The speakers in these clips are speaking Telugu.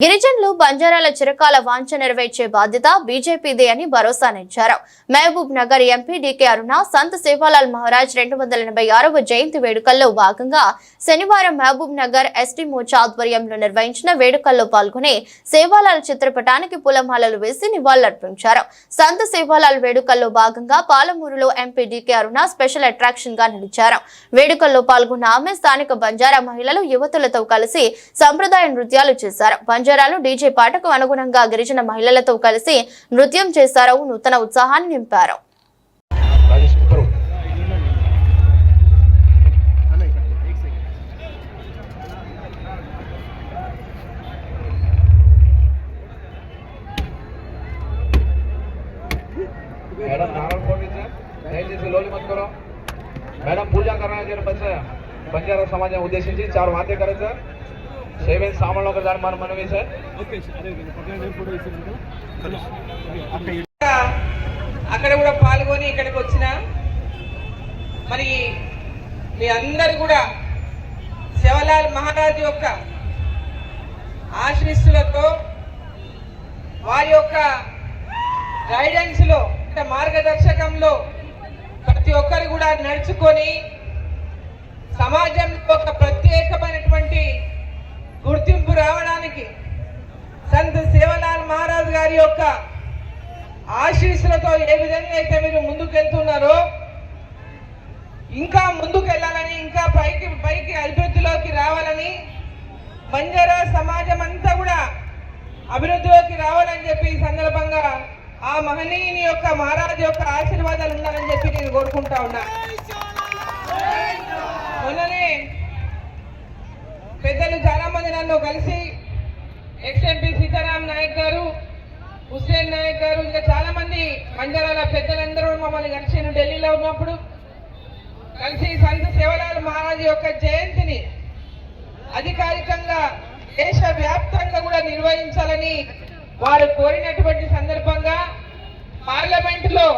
గిరిజనులు బంజారాల చిరకాల వాంఛ నెరవేర్చే బాధ్యత బీజేపీదే అని భరోసానిచ్చారు. మహబూబ్ నగర్ ఎంపీ డీకే అరుణ సంత్ సేవాలాల్ మహారాజ్ 286వ జయంతి వేడుకల్లో భాగంగా శనివారం మహబూబ్ నగర్ ఎస్టీ మోర్చా ఆధ్వర్యంలో నిర్వహించిన వేడుకల్లో పాల్గొని సేవాలాల్ చిత్రపటానికి పూలమాలలు వేసి నివాళులర్పించారు. సంత్ సేవాలాల్ వేడుకల్లో భాగంగా పాలమూరులో ఎంపీ డీకే అరుణ స్పెషల్ అట్రాక్షన్ గా నిలిచారు. వేడుకల్లో పాల్గొన్న ఆమె స్థానిక బంజారా మహిళలు యువతులతో కలిసి సంప్రదాయ నృత్యాలు చేశారు. బంజారాలు డీజే పాటకు అనుగుణంగా గిరిజన మహిళలతో కలిసి నృత్యం చేశారు. నూతన ఉత్సాహాన్ని నింపారు. मैडम पूजा करना बंजारा समाज उद्देशिंచి 4 वाद्य करायचं सेवेन सामान्य ఒక దాని మనమే సార్ అక్కడ కూడా పాల్గొని ఇక్కడికి వచ్చిన మరి మీ అందరూ కూడా సేవాలాల్ మహారాజ్ యొక్క ఆశీస్సులతో వారి యొక్క గైడెన్స్ లో మార్గదర్శకంలో ప్రతి ఒక్కరు కూడా నడుచుకొని సమాజంలో ఒక ప్రత్యేకమైనటువంటి గుర్తింపు రావడానికి సంత్ సేవాలాల్ మహారాజ్ గారి యొక్క ఆశీస్సులతో ఏ విధంగా అయితే మీరు ముందుకు వెళ్తున్నారో ఇంకా ముందుకు వెళ్ళాలని, ఇంకా పైకి అభివృద్ధిలోకి రావాలని, బంజారా సమాజం అంతా కూడా అభివృద్ధిలోకి రావాలని చెప్పి ఈ సందర్భంగా ఆ మహనీయుని యొక్క మహారాజ్ యొక్క ఆశీర్వాదాలు ఉండాలని చెప్పి నేను కోరుకుంటా ఉన్నా. మొన్ననే పెద్దలు చాలా మంది నన్ను కలిసి ఎక్స్ఎంపీ సీతారాం నాయక్ గారు, హుస్సేన్ నాయక్ గారు, ఇంకా చాలా మంది బంజారాల పెద్దలందరూ మమ్మల్ని కలిసి ఢిల్లీలో ఉన్నప్పుడు కలిసి సంత్ సేవాలాల్ మహారాజ్ యొక్క జయంతిని అధికారికంగా దేశవ్యాప్తంగా కూడా నిర్వహించాలని వారు కోరినటువంటి సందర్భంగా పార్లమెంటులో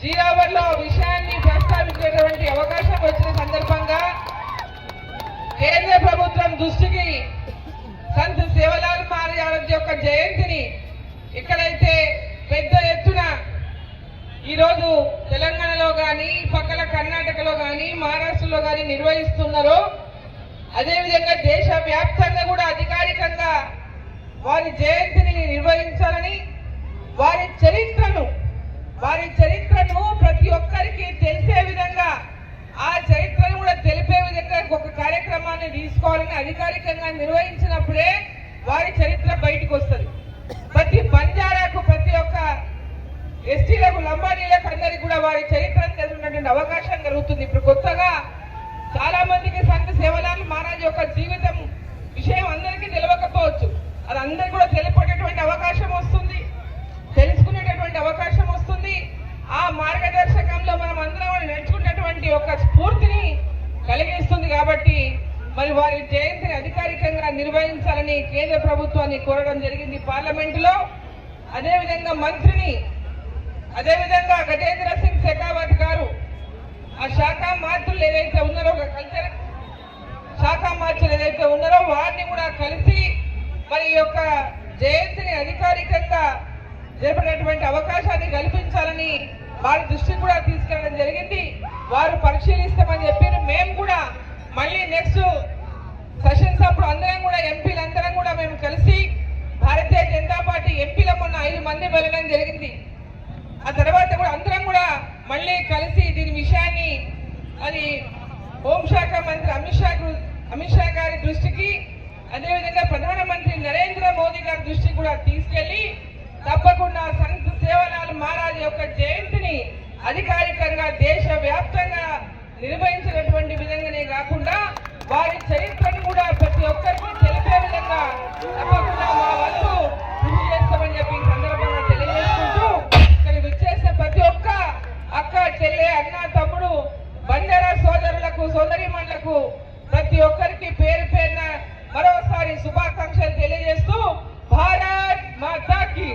జీరావర్లో విషయాన్ని ప్రస్తావించేటువంటి అవకాశం వచ్చిన సందర్భంగా కేంద్ర ప్రభుత్వం దృష్టికి సంత్ సేవాలాల్ మహారాజ్ యొక్క జయంతిని ఎక్కడైతే పెద్ద ఎత్తున ఈరోజు తెలంగాణలో కానీ, పక్కన కర్ణాటకలో కానీ, మహారాష్ట్రలో కానీ నిర్వహిస్తున్నారో అదేవిధంగా దేశవ్యాప్తంగా కూడా అధికారికంగా వారి జయంతిని నిర్వహించాలని, వారి చరిత్రను ప్రతి ఒక్కరికి తెలిసే విధంగా, ఆ చరిత్రను కూడా తెలిపే విధంగా ఒక కార్యక్రమాన్ని తీసుకోవాలని అధికారికంగా నిర్వహించినప్పుడే వారి చరిత్ర బయటకు వస్తుంది. ప్రతి బంజారాకు, ప్రతి ఒక్క ఎస్టీలకు, లంబాడీలకు అందరికీ కూడా వారి చరిత్రను తెలిసినటువంటి అవకాశం కలుగుతుంది. ఇప్పుడు కొత్తగా చాలా మందికి సంత్ సేవాలాల్ మహారాజ్ యొక్క జీవితం విషయం అందరికీ తెలియకపోవచ్చు. అది అందరికీ కూడా తెలిపేటటువంటి అవకాశం వస్తుంది, తెలుసుకునేటటువంటి అవకాశం వస్తుంది. ఆ మార్గదర్శకంలో మనం అందరం నడుచుకున్నటువంటి ఒక స్ఫూర్తిని కలిగిస్తుంది. కాబట్టి మరి వారి జయంతిని అధికారికంగా నిర్వహించాలని కేంద్ర ప్రభుత్వాన్ని కోరడం జరిగింది పార్లమెంటులో. అదేవిధంగా మంత్రిని, అదేవిధంగా గజేంద్ర సింగ్ షెకావత్ గారు, ఆ శాఖ మార్చులు ఏదైతే ఉన్నారో, కల్చర్ శాఖ మార్చులు ఏదైతే ఉన్నారో వారిని కూడా కలిసి మరి ఈ యొక్క జయంతిని అధికారికంగా జరిపినటువంటి అవకాశాన్ని కల్పించాలని వారి దృష్టికి కూడా తీసుకెళ్ళడం జరిగింది. వారు పరిశీలిస్తామని చెప్పారు. మేము కూడా మళ్ళీ నెక్స్ట్ సెషన్స్ అప్పుడు అందరం కూడా ఎంపీలందరం కూడా మేము కలిసి భారతీయ జనతా పార్టీ ఎంపీల మొన్న 5 మంది వెళ్ళడం జరిగింది. ఆ తర్వాత కూడా అందరం కూడా మళ్ళీ కలిసి దీని విషయాన్ని అది హోంశాఖ మంత్రి అమిత్ షా గారి దృష్టికి, అదేవిధంగా ప్రధానమంత్రి నరేంద్ర మోదీ గారి దృష్టికి కూడా తీసుకెళ్లి తప్పకుండా సంత్ సేవాలాల్ మహారాజ్ యొక్క జయంతిని అధికారికంగా దేశవ్యాప్తంగా నిర్వహించినటువంటి విధంగానే కాకుండా వారి చరిత్రను కూడా ప్రతి ఒక్కరికి తెలిపే విధంగా తప్పకుండా మా వంతు కృషి చేస్తామని చెప్పి ఈ సందర్భంగా తెలియజేసుకుంటూ, ఇక్కడ విచ్చేసిన ప్రతి ఒక్క అక్క, చెల్లె, అన్న, తమ్ముడు, బంజారా సోదరులకు, సోదరీమణులకు ప్రతి ఒక్కరికి పేరు పేరున మరోసారి శుభాకాంక్షలు తెలియజేస్తూ భారత్ మాతా కీ